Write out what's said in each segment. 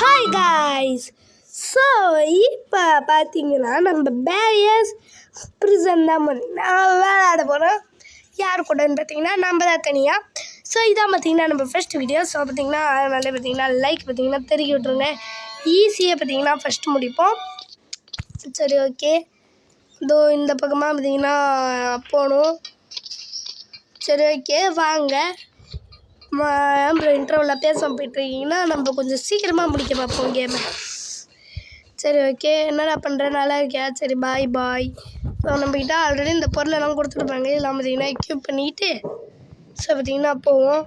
Hi guys. So இப்போ பார்த்தீங்கன்னா நம்ம பேரியர்ஸ் ப்ரிசன் தான் விளையாட போகிறோம். யார் கூடன்னு பார்த்தீங்கன்னா நம்ம தான் தனியாக. ஸோ இதான் பார்த்தீங்கன்னா நம்ம ஃபஸ்ட் வீடியோ. ஸோ பார்த்தீங்கன்னா அதனால பார்த்தீங்கன்னா லைக் பார்த்தீங்கன்னா தெருக்கி விட்ருங்க. ஈஸியாக பார்த்தீங்கன்னா ஃபஸ்ட்டு முடிப்போம். சரி ஓகே. இதோ இந்த பக்கமாக பார்த்தீங்கன்னா போகணும். சரி ஓகே வாங்க. அப்புறம் இன்டர்வலில் பேச போயிட்டுருக்கீங்கன்னா நம்ம கொஞ்சம் சீக்கிரமாக முடிக்க பார்ப்போம் கேமை. சரி ஓகே. என்னடா பண்ணுறேன், நல்லா இருக்கியா? சரி பாய் பாய். ஸோ நம்மக்கிட்ட ஆல்ரெடி இந்த பொருளெல்லாம் கொடுத்துருப்பாங்க. இதெல்லாம் பார்த்திங்கன்னா எக்யூப் பண்ணிவிட்டு ஸோ பார்த்திங்கன்னா போவோம்.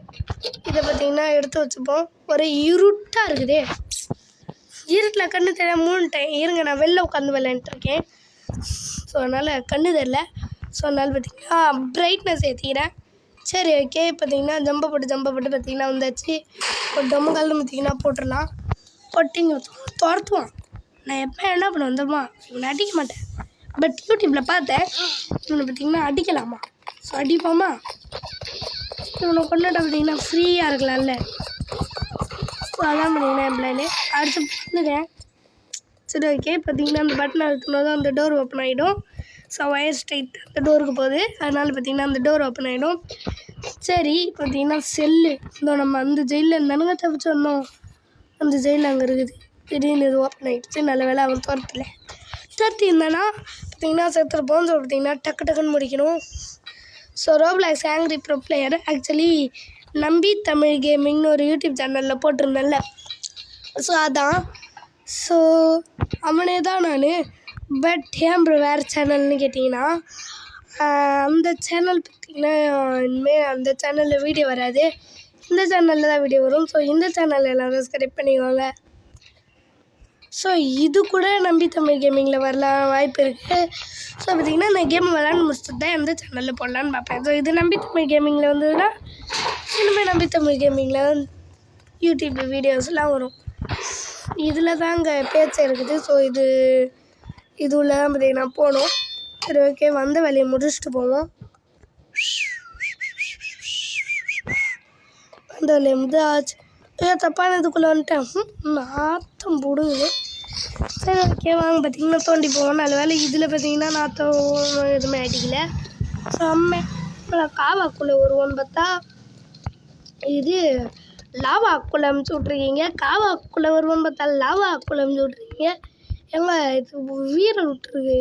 இதை பார்த்திங்கன்னா எடுத்து வச்சுப்போம். ஒரே இருட்டாக இருக்குதே, இருட்டில் கண்ணு தெரிய மூணுட்டேன். இருங்க, நான் வெளில உட்காந்து விளையாண்டுருக்கேன். ஸோ அதனால் கண்ணு தெரில. ஸோ அதனால் பார்த்திங்கன்னா ப்ரைட்னஸ் ஏற்றிக்கிறேன். சரி ஓகே. பார்த்தீங்கன்னா ஜம்பை போட்டு பார்த்தீங்கன்னா வந்தாச்சு. ஒரு டொம்மு காலில் பார்த்திங்கன்னா போட்டுடலாம். பொட்டிங்க துரத்துவான். நான் எப்போ என்ன பண்ண வந்துடுமா, இவனை அடிக்க மாட்டேன். பட் யூடியூப்பில் பார்த்தேன் இவனை பார்த்திங்கன்னா அடிக்கலாமா. ஸோ அடிப்போமா. இவனை கொண்டுட்டு பார்த்திங்கன்னா ஃப்ரீயாக இருக்கலாம்ல. ஸோ அதான் பார்த்திங்கன்னா என் பிளானு. அடுத்து பண்ணுறேன். சரி ஓகே. பார்த்திங்கன்னா அந்த பட்டன் அழுத்தினோட அந்த டோர் ஓப்பன் ஆகிடும். ஸோ வயர் ஸ்ட்ரைட் அந்த டோருக்கு போகுது. அதனால் பார்த்திங்கன்னா அந்த டோர் ஓப்பன் ஆகிடும். சரி பார்த்திங்கன்னா செல்லு இந்த நம்ம அந்த ஜெயிலில் இருந்தானுங்க தப்பிச்சு வந்தோம். அந்த ஜெயில் அங்கே இருக்குது. திடீர்னு இது ஓப்பன் ஆகிடுச்சு. நல்ல வேலை அவன் துரத்தி இருந்தானா பார்த்திங்கன்னா செத்துருப்போம். ஸோ பார்த்திங்கன்னா டக்குன்னு முடிக்கணும். So Roblox angry bro player actually நம்பி தமிழ் கேமிங்னு ஒரு யூடியூப் சேனலில் போட்டிருந்தேன்ல. ஸோ அதான். ஸோ அவனே தான் நான். பட் ஏன் ப்ரோ வேறு சேனல்னு கேட்டிங்கன்னா, அந்த சேனல் பார்த்திங்கன்னா இனிமேல் அந்த சேனலில் வீடியோ வராது. இந்த சேனலில் தான் வீடியோ வரும். ஸோ இந்த சேனலில் எல்லோரும் சப்ஸ்கிரைப் பண்ணிக்கோங்க. ஸோ இது கூட நம்பி தமிழ் கேமிங்கில் வரலாம் வாய்ப்பு இருக்குது. ஸோ பார்த்திங்கன்னா நான் கேம் விளாண்டு முடிச்சுட்டு தான் எந்த சேனலில் போடலான்னு பார்ப்பேன். ஸோ இது நம்பி தமிழ் கேமிங்கில் வந்ததுன்னா இனிமேல் நம்பி தமிழ் கேமிங்கில் யூடியூப் வீடியோஸ்லாம் வரும். இதில் தாங்க பேச்சு இருக்குது. ஸோ இது உள்ள தான் பார்த்திங்கன்னா போகணும். சரி ஓகே. வந்த வேலையை முடிச்சுட்டு போவோம். வந்த வேலையை ஆச்சு. தப்பான இதுக்குள்ளே வந்துட்டேன். நாத்தம் போடுது. சரி ஓகே வாங்க பார்த்திங்கன்னா தோண்டி போவோம். நல்ல வேலை இதில் பார்த்திங்கன்னா நாத்தம் எதுவுமே அடிக்கல. ஸோ காவாக்குள்ளே வருவோன்னு பார்த்தா இது லாவாக்குள்ளே அமுச்சு விட்ருக்கீங்க. காவாக்குள்ளே வருவோன்னு பார்த்தா லாவாக்குள்ளே அமுச்சு விட்ருக்கீங்க. எங்க இது வீரல் விட்டுருக்கு.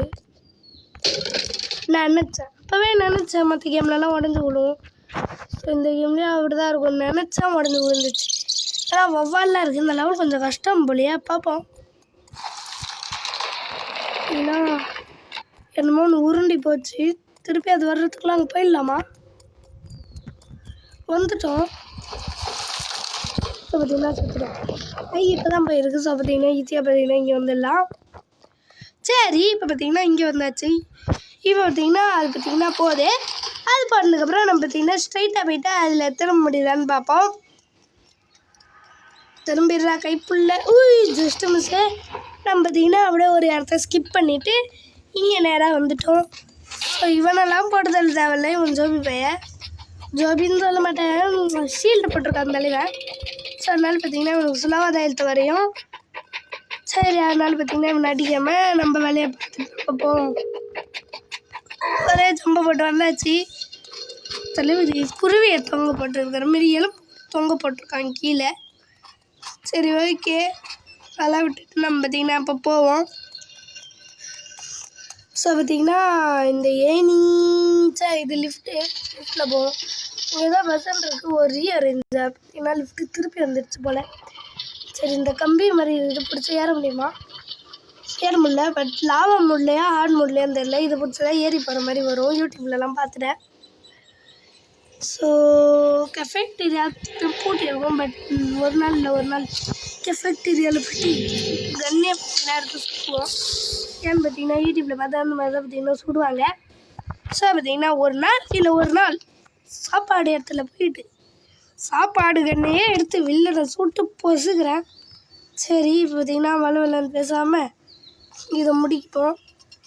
நான் அப்போவே நினச்சேன் மற்ற கேம்லலாம் உடஞ்சி விழுவும். ஸோ இந்த கேம்லேயும் அப்படி தான் இருக்கும். நினச்சா உடஞ்சி விழுந்துச்சு. ஆனால் வவ்வாலாம் இருக்குது. இந்த லெவல் கொஞ்சம் கஷ்டம் போலையா. பார்ப்போம். ஏன்னா என்னமோ ஒன்று உருண்டி போச்சு. திருப்பி அது வர்றதுக்குலாம் அங்கே போயிடலாமா? வந்துட்டோம். ஸோ பார்த்திங்கன்னா சுற்றிட்டோம். இப்போ தான் போயிருக்கு. ஸோ பார்த்திங்கன்னா ஈஸியாக பார்த்திங்கன்னா இங்கே வந்துடலாம். சரி இப்போ பார்த்திங்கன்னா இங்கே வந்தாச்சு. இப்போ பார்த்திங்கன்னா அது பார்த்திங்கன்னா போகுது. அது போனதுக்கப்புறம் நம்ம பார்த்திங்கன்னா ஸ்ட்ரைட்டாக போயிட்டு அதில் திரும்ப முடியுதான்னு பார்ப்போம். திரும்பிடுறா கைப்புள்ள. Just miss. நம்ம பார்த்திங்கன்னா அப்படியே ஒரு இடத்த ஸ்கிப் பண்ணிவிட்டு இங்கே நேராக வந்துட்டோம். ஸோ இவனெல்லாம் போட்டதில் தேவையில்லை. இவன் ஜோபி பையன். ஜோபின்னு சொல்ல மாட்டேன், ஷீல்டு போட்டிருக்கான் தலைவன். ஸோ அதனால் பார்த்திங்கன்னா இவனுக்கு சுலாவாத எழுத்து வரையும். சரி அதனால் பார்த்திங்கன்னா இவன் அடிக்காமல் நம்ம வேலையை பார்த்துட்டு பார்ப்போம். ஒரே ஜம்பை போட்டு வந்தாச்சு. தலைவலி குருவியை தொங்க போட்டுருக்கிற மாரி எலும்பு தொங்க போட்டிருக்காங்க கீழே. சரி ஓகே. அதெல்லாம் விட்டுட்டு நம்ம பார்த்திங்கன்னா இப்போ போவோம். ஸோ பார்த்திங்கன்னா இந்த ஏனிச்சா இது லிஃப்ட்டில் போவோம். இங்கே தான் பஸ்ஸில் இருக்குது. ஒரு ரீஅரேஞ்ச் பார்த்திங்கன்னா லிஃப்ட்டு திருப்பி வந்துடுச்சு போல். சரி இந்த கம்பி மாதிரி இது பிடிச்சி ஏற முடியுமா? ஏற முடியல. பட் லாவா முடியலையா ஹார்ட் முடியலையான்னு தெரியல. இதை பிடிச்சதான் ஏறி போகிற மாதிரி வரும். யூடியூப்லலாம் பார்த்துட்டேன். ஸோ கெஃபெக்டீரியா பூட்டி இருக்கும். பட் ஒரு நாள் கெஃபெக்டீரியாவில் போய்ட்டு கன்னே பார்த்திங்கன்னா எடுத்து சுடுவோம். ஏன்னு பார்த்திங்கன்னா யூடியூப்பில் பார்த்தா அந்த மாதிரி தான் பார்த்திங்கன்னா சுடுவாங்க. ஸோ பார்த்திங்கன்னா ஒரு நாள் சாப்பாடு இடத்துல போயிட்டு சாப்பாடு கண்ணையே எடுத்து வில்லனை சுட்டு பொசுக்கிறேன். சரி இப்போ பார்த்திங்கன்னா வளவலன்னு பேசாமல் இதை முடிப்போம்.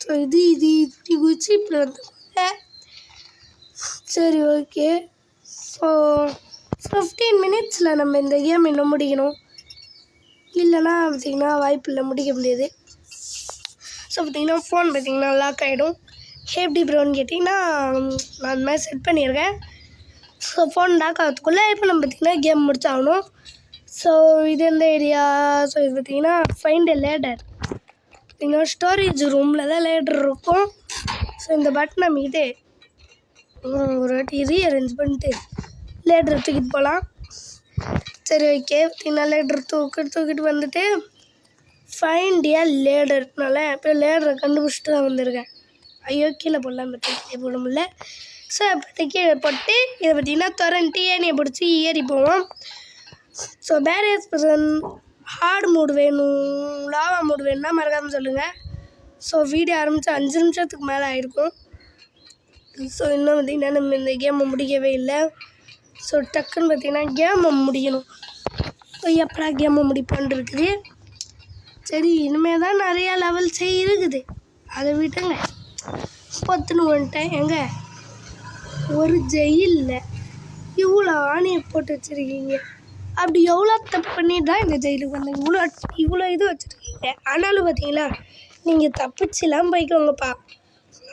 ஸோ இது இப்படி குதிச்சு இப்படி வந்து. சரி ஓகே. ஸோ 15 மினிட்ஸில் நம்ம இந்த கேம் இன்னும் முடிக்கணும். இல்லைன்னா பார்த்திங்கன்னா வாய்ப்பு இல்லை, முடிக்க முடியாது. ஸோ பார்த்திங்கன்னா ஃபோன் பார்த்திங்கன்னா லாக் ஆகிடும். எப்படி ப்ரோன்னு கேட்டிங்கன்னா நான் அந்த மாதிரி செட் பண்ணியிருக்கேன். ஸோ ஃபோன் லாக் ஆகிறதுக்குள்ளே இப்போ நம்ம பார்த்திங்கன்னா கேம் முடிச்சாகணும். ஸோ இது எந்த ஏரியா? ஸோ இது பார்த்திங்கன்னா ஃபைண்ட் எ லேடர். பார்த்திங்கன்னா ஸ்டோரேஜ் ரூமில் தான் லேடர் இருக்கும். ஸோ இந்த பட்டன் அமைக்கிட்டு ஒரு வாட்டி ரீஅரேஞ்ச் பண்ணிட்டு லேடரை தூக்கிட்டு போகலாம். சரி ஓகே, பார்த்திங்கன்னா லேடர் தூக்கிட்டு வந்துட்டு ஃபைண்ட் எ லேடர்னால இப்போ லேடரை கண்டுபிடிச்சிட்டு தான் வந்திருக்கேன். ஐயோ கீழே போடலாம், கீழே போட முடியல. ஸோ அப்போ கீழே போட்டு இதை பார்த்திங்கன்னா திறன்ட்டு ஏனியை பிடிச்சி ஏறி போவோம். ஸோ பேரியர்ஸ் பர்சன் ஹார்ட் மூடு வேணும், லாவா மூடு வேணும்னா மறக்காமல் சொல்லுங்கள். ஸோ வீடியோ ஆரம்பித்து 5 நிமிஷத்துக்கு மேலே ஆகிருக்கும். ஸோ இன்னும் பார்த்திங்கன்னா நம்ம இந்த கேமை முடிக்கவே இல்லை. ஸோ டக்குன்னு பார்த்திங்கன்னா கேமை முடிக்கணும். ஸோ எப்படா கேமை முடிப்பான்னு இருக்குது. சரி இனிமேல் தான் நிறையா லெவல்ஸே இருக்குது, அதை விட்டுங்க. பொத்துன்னு வந்துட்டேன். எங்கே ஒரு ஜெயிலில் இவ்வளோ ஆணையை போட்டு வச்சுருக்கீங்க. அப்படி எவ்வளோ தப்பு பண்ணி தான் இந்த ஜெயிலுக்கு வந்தாங்க. இவ்வளோ இது வச்சுருக்கீங்க. ஆனாலும் பார்த்தீங்களா நீங்கள் தப்பிச்சுலாம் போய்க்கோங்கப்பா.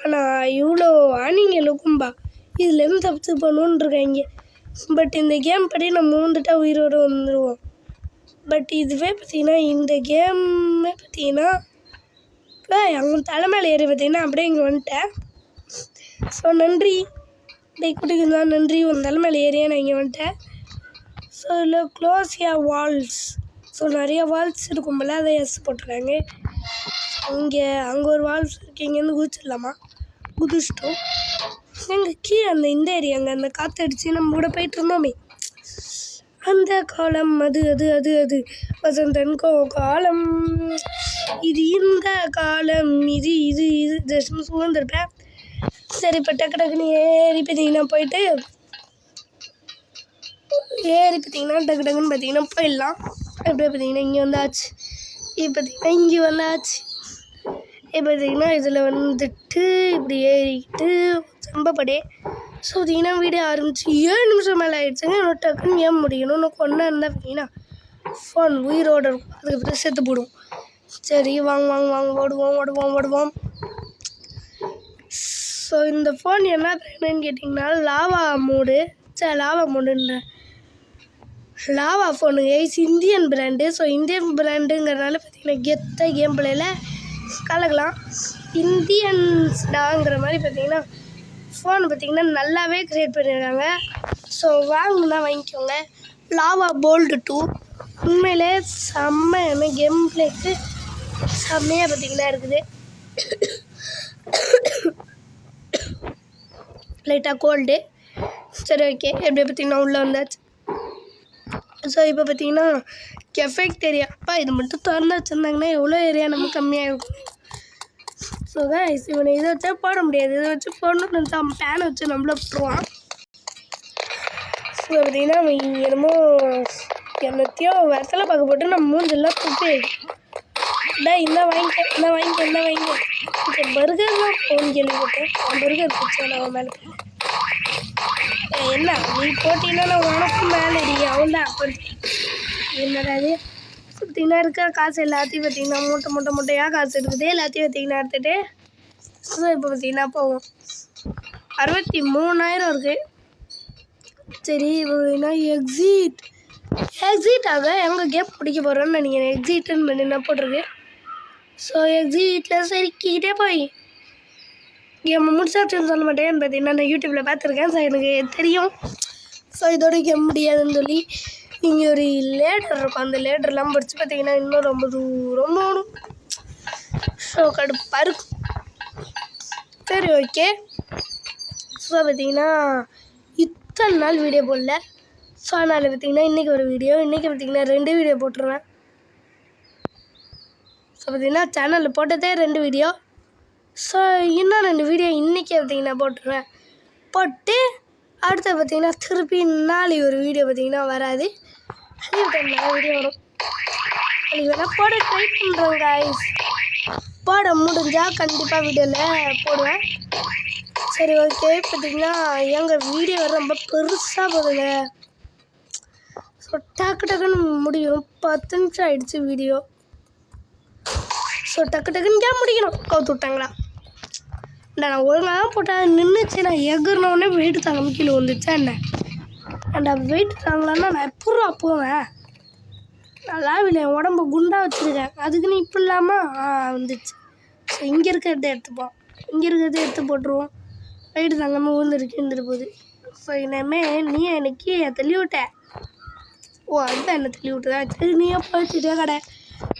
ஆனால் இவ்வளோ ஆணிங்க இருக்கும்பா, இதுலேருந்து தப்பிச்சு போகணுன்னு இருக்காங்க. பட் இந்த கேம் படி நம்ம வந்துட்டா உயிரோடு வந்துடுவோம். பட் இதுவே பார்த்திங்கன்னா இந்த கேமே பார்த்திங்கன்னா அவங்க தலைமையில் ஏறி பார்த்திங்கன்னா அப்படியே இங்கே வந்துட்டேன். ஸோ நன்றி குட்டிக்கு தான் நன்றி, உன் தலைமையில் ஏறியே நான் இங்கே வந்துட்டேன். ஸோ இல்லை க்ளோஸியா வால்ஸ். ஸோ நிறைய வால்ஸ் இருக்கும் போல, அதை எஸ் போட்டிருக்காங்க. அங்கே ஒரு வால்ஸ் இருக்குது, இங்கேருந்து குதிச்சிடலாமா? குதிச்சிட்டோம். எங்கள் கீழே இந்த ஏரியாங்க அந்த காற்றடிச்சு நம்ம கூட போயிட்டு இருந்தோமே, அந்த காலம் அது அது அது அது வசந்தன்கோ காலம், இது இந்த காலம், இது இது இது ஜஸ்ட் சுகந்திருப்பேன். சரி இப்போ டக்குன்னு ஏறி பார்த்தீங்கன்னா போயிட்டு டக்குன்னு பார்த்தீங்கன்னா போயிடலாம். எப்படியே பார்த்தீங்கன்னா இங்கே வந்தாச்சு. இப்போ பார்த்தீங்கன்னா இங்கே வந்தாச்சு. இப்போ பார்த்தீங்கன்னா இதில் வந்துட்டு இப்படி ஏறிக்கிட்டு சம்பப்படே. ஸோ பார்த்தீங்கன்னா வீடியோ ஆரம்பிச்சு 7 நிமிஷம் மேலே ஆகிடுச்சுங்க. இன்னும் டக்குன்னு ஏன் முடியணும், இன்னும் கொண்டா இருந்தால் பார்த்தீங்கன்னா ஃபோன் உயிரோடு இருக்கும், அதுக்கப்புறம் செத்து போடும். சரி வாங்க ஓடுவோம். ஸோ இந்த ஃபோன் என்ன பிராண்டுன்னு கேட்டிங்கன்னா லாவா மூடுன்ற Lava phone guys, Indian brand. So Indian பிராண்டுங்கிறதுனால பார்த்திங்கன்னா கெத்த கேம் பிள்ளையில் கலக்கலாம். இந்தியன்ஸ்டாங்கிற மாதிரி பார்த்திங்கன்னா ஃபோன் பார்த்திங்கன்னா நல்லாவே க்ரியேட் பண்ணிடுறாங்க. ஸோ வாங்கினா வாங்கிக்கோங்க. லாவா போல்டு 2 உண்மையிலே செம்மையான கேம் பிளேக்கு செம்மையாக பார்த்திங்கன்னா இருக்குது. லைட்டாக கோல்டு. சரி ஓகே, எப்படி பார்த்திங்கன்னா உள்ளே வந்தாச்சு. ஸோ இப்போ பார்த்திங்கன்னா எஃபெக்ட் ஏரியா, அப்பா இது மட்டும் திறந்து வச்சுருந்தாங்கன்னா எவ்வளோ ஏரியா நம்ம கம்மியாக இருக்கும். ஸோ கைஸ் இவனை இதை வச்சா போட முடியாது, இதை வச்சு போடணும்னு நினச்சா அவன் பேனை வச்சு நம்மள விட்டுருவான். ஸோ பார்த்திங்கன்னா அவன் என்னமோ என்னத்தையோ இடத்துல பார்க்க போட்டு நம்ம மூஞ்செல்லாம் துப்பி இந்த வாங்கிக்க பர்கர் தான் ஃபோன் கேள்விப்பட்டேன். பர்கர் பிடிச்சேன் அவன் மேலே. என்ன நீ போட்டின்னா நான் உனக்கும் மேலே அடிக்க அவன் தான் அப்படி என்னடா அது. பார்த்திங்கன்னா இருக்கிற காசு எல்லாத்தையும் பார்த்திங்கன்னா மூட்டையாக காசு இருக்குது, எல்லாத்தையும் பார்த்திங்கன்னா எடுத்துகிட்டு ஸோ இப்போ பார்த்திங்கன்னா போவோம். 63,000 இருக்குது. சரி இப்போ எக்ஸிட்டாக எங்கே கேம் பிடிக்க போகிறோன்னு நினைக்கிறேன். எக்ஸிட்டுன்னு பண்ணி என்ன போட்டிருக்கு. ஸோ எக்ஸிட்டில் சரிக்கிட்டே போய் கேம் முடிச்சாச்சுன்னு சொல்ல மாட்டேன்னு பார்த்தீங்கன்னா நான் யூடியூப்பில் பார்த்துருக்கேன். ஸோ எனக்கு தெரியும். ஸோ இதோட கேம் முடியாதுன்னு சொல்லி இங்கே ஒரு லேடர் இருக்கும், அந்த லேடர்லாம் படித்து பார்த்திங்கன்னா இன்னும் ரொம்ப தூரம் போகணும். ஸோ கடுப்பாக இருக்கும். சரி ஓகே. ஸோ பார்த்திங்கன்னா இத்தனை நாள் வீடியோ போடல. ஸோ அதனால் பார்த்திங்கன்னா இன்றைக்கி ஒரு வீடியோ, இன்றைக்கி பார்த்திங்கன்னா 2 வீடியோ போட்டுருவேன். ஸோ பார்த்திங்கன்னா சேனலில் போட்டதே 2 வீடியோ. ஸோ இன்னும் 2 வீடியோ இன்றைக்கி பார்த்திங்கன்னா போட்டுருவேன். போட்டு அடுத்த பார்த்திங்கன்னா திருப்பி நாளைக்கு ஒரு வீடியோ பார்த்திங்கன்னா வராது, லீவ் டைமில் வீடியோ வரும். அதுக்கு வேணால் போட ட்ரை பண்ணுறோம் கைஸ். போட முடிஞ்சால் கண்டிப்பாக வீடியோவில் போடுவேன். சரி ஓகே. பார்த்திங்கன்னா எங்கள் வீடியோ ரொம்ப பெருசாக போகுதுங்க. ஸோ ஸோ டக்குன்னு முடியும். 10 நிமிஷம் ஆகிடுச்சு வீடியோ. ஸோ டக்குன்னு ஏன் முடிக்கணும்? கவுத்து விட்டாங்களா? நான் ஒழுங்காக தான் போட்டேன், நின்றுச்சு. நான் எகுறினோடனே வெயிட்டு தாங்க கீழே வந்துச்சா என்ன? அந்த வெயிட் தாங்கலான்னா நான் எப்படா போவேன்? நல்லா இல்லை, என் உடம்பு குண்டாக வச்சுருக்கேன். அதுக்குன்னு இப்போ இல்லாமல் வந்துச்சு. ஸோ இங்கே இருக்கிறத எடுத்துப்போம், இங்கே இருக்கிறத எடுத்து போட்டுருவோம். வெயிட்டு தாங்காமல் இருந்துட்டு போகுது. ஸோ இனிமேல் நீ எனக்கு தள்ளி விட்ட. ஓ அதுதான் என்ன தள்ளி விட்டுதான். சரி நீயே போச்சுட்டே கடை.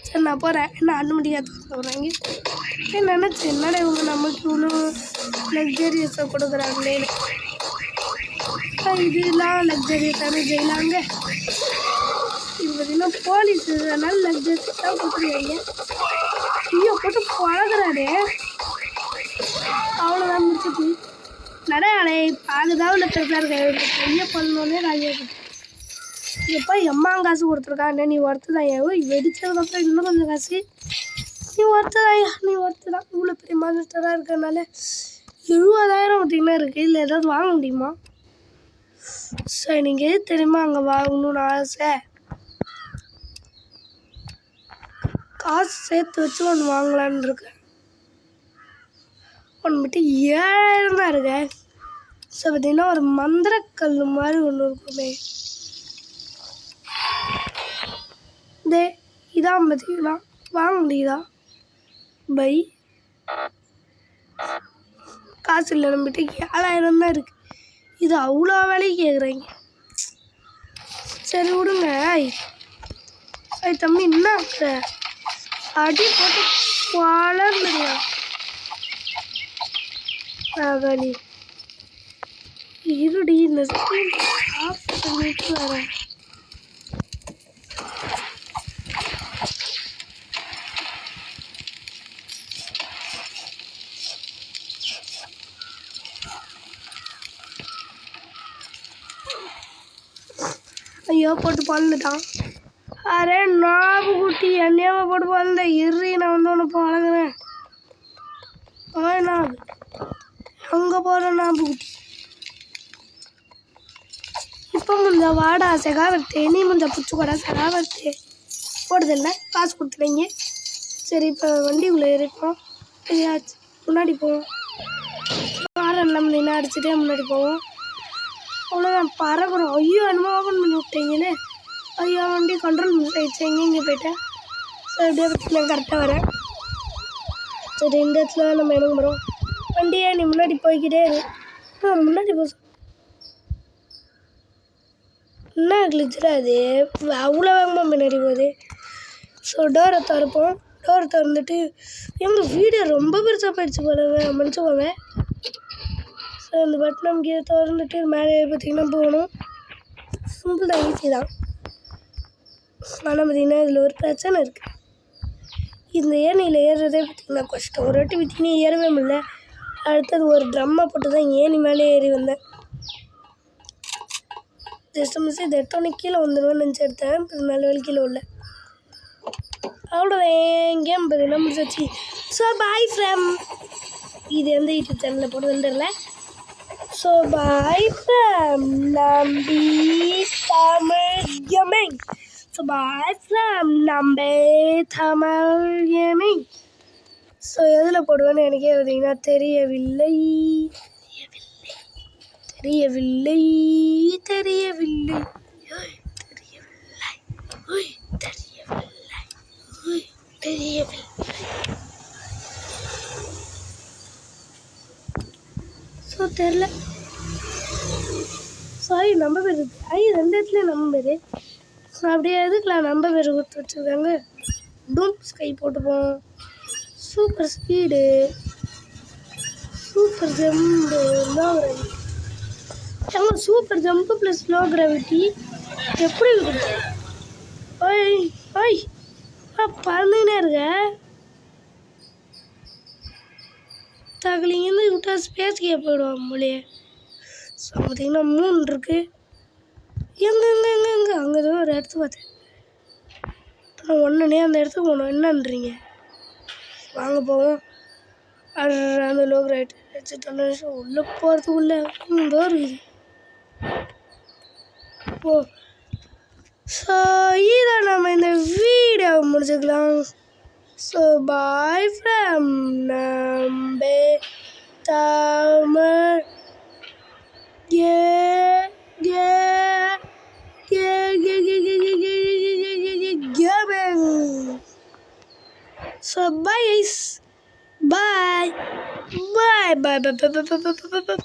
சரி நான் போகிறேன். என்ன அனுமதியாக சொல்கிறாங்க? நினச்சி என்னடா இவங்க நமக்கு இவ்வளோ லக்ஸரியஸாக கொடுக்குறாங்களே. இதெல்லாம் லக்ஸரியஸான ஜெயிலாங்க. இது பார்த்திங்கன்னா போலீஸ், அதனால லக்ஸரியஸாக கொடுத்துருவாங்க. ஐயோ போட்டு பழகுறாடே. அவ்வளோதான் முடிச்சுட்டு நடையாளே. அதுதான் உள்ள பெருசாக இருக்க பெரிய பண்ணோன்னே நான் எப்போ எம்மாங்க காசு கொடுத்துருக்கா? என்ன நீ ஒர்த்து தான்? வெடிச்சதுக்கப்புறம் இன்னும் கொஞ்சம் காசு. நீ ஒர்த்து தான். இவ்வளோ பெரிய மாஸ்டராக இருக்கிறதுனால 70,000 பார்த்திங்கன்னா இருக்குது. இல்லை ஏதாவது வாங்க முடியுமா? சரி நீங்கள் எது தெரியுமா அங்கே வாங்கணும்னு ஆசை? காசு சேர்த்து வச்சு ஒன்று வாங்கலான்னு இருக்கேன். ஒன்று மட்டும் 7,000 தான் இருக்கு. ஸோ பார்த்திங்கன்னா ஒரு மந்திரக்கல் மாதிரி ஒன்று இருக்குமே. இதான் பார்த்திங்கன்னா வாங்க முடியுதா? பை காசு இல்லை நம்மகிட்ட. 7,000 தான் இருக்குது. இது அவ்வளோ வேலைக்கு கேட்குறீங்க. சரி விடுங்க. தம்பி என்ன ஆகுற? அடி போட்டு வளர்ந்துடுங்க. வலி இருடி, இந்த ஸ்க்ரீன் ஆஃப் பண்ணிட்டு வரேன். ஐயோ போட்டு பழந்துட்டான். அரே நாபு குட்டி, என்னையாவை போட்டு பழந்த இரு. நான் வந்து ஒன்று பழகுறேன். நாபு அங்கே போகிற நாபு குட்டி. இப்போ முந்த வாடா செகாவர்த்தே. நீ முந்த பிடிச்சிக்கூடா செகாவர்த்தே போடுதில்ல. காசு கொடுத்துட்டீங்க. சரி இப்போ வண்டிக்குள்ளே இருப்போம். சரியாச்சு. முன்னாடி போவோம். காரம் நம்ம நின்று அடிச்சுட்டே முன்னாடி போவோம். அவ்வளோதான் பறக்கிறோம். ஐயோ என்னமோ ஓப்பன் பண்ணி விட்டீங்கன்னு. ஐயோ வண்டி கண்ட்ரோல் மிஸ் ஆகிடுச்சு. இங்கே போயிட்டேன். சரி அப்படியே பற்றி நான் கரெக்டாக வரேன். சரி இந்த இடத்துல நம்ம இறங்க போகிறோம். வண்டியே நீ முன்னாடி போய்கிட்டே இரு. முன்னாடி போ. என்ன கிழிச்சிடா அது? அவ்வளோ வேகமாக முன்னாடி போகுது. ஸோ டோரை திறப்போம். டோரை திறந்துட்டு எங்கள் வீடு ரொம்ப பெருசாக போயிடுச்சு போலங்க, மன்னிச்சுக்கோங்க. ஸோ இந்த பட்டன் நமக்கு திறந்துட்டு மேலே பார்த்திங்கன்னா போகணும். சிம்பிள் தான், ஈஸி தான். ஆனால் பார்த்திங்கன்னா இதில் ஒரு பிரச்சனை இருக்குது. இந்த ஏணியில் ஏறுறதே பார்த்திங்கன்னா கஷ்டம். ஒரு வாட்டி பார்த்திங்கன்னா ஏறவே முடியல. அடுத்தது ஒரு ட்ரம்மை போட்டு தான் ஏணி மேலே ஏறி வந்தேன். ஜஸ்ட் மிஸ் இது எடுத்தோடனே கீழே வந்துடுவேன்னு நினச்சி எடுத்தேன். அது நல்ல வேலை கீழே உள்ள. அவ்வளோ கேம் பார்த்திங்கன்னா முடிச்சாச்சு. ஸோ பாய் ஃப்ரம் இது எந்த யூடியூப் சேனலில் போடுறதுன்னு தெரியல. ஸோ பாய் ஃப்ரம் நம்பி Tamil gaming. So bye from நம்பி தமிழ் கேமிங். ஸோ எதில் போடுவேன்னு எனக்கே பார்த்தீங்கன்னா தெரியவில்லை. ஸோ தெரில. சாரி நம்ம பேர் ரெண்டு இடத்துலையும் நம்ம பேர். ஸோ அப்படியே எதுக்குலாம் நம்ம பேர் கொடுத்து வச்சுருக்காங்க. டூம் ஸ்கை போட்டுப்போம். Super speed, super jump, low gravity. எங்க super jump plus low gravity எப்படி இருக்குது? ஓய் ஓய் பறந்துக்கினே இருக்க. தகலிங்கன்னு விட்டால் ஸ்பேஸ்க்கே போயிடுவான் மொழியே. ஸோ பார்த்திங்கன்னா 3 இருக்குது. எங்கே அங்கே தான் ஒரு இடத்து பார்த்தேன். நான் ஒன்றுனே அந்த இடத்துக்கு போகணும். என்னன்றீங்க? வாங்க போவோம். அந்த லோ கிராவிட்டி வச்சு 10 நிமிஷம் உள்ளே போகிறதுக்குள்ளே டோர் இருக்குது. ஓ ஸோ இதை நம்ம இந்த வீடியோ முடிச்சுக்கலாம். ஸோ பாய் ஃப்ரம் நம்பே Tamil. So bye guys. Bye. Bye.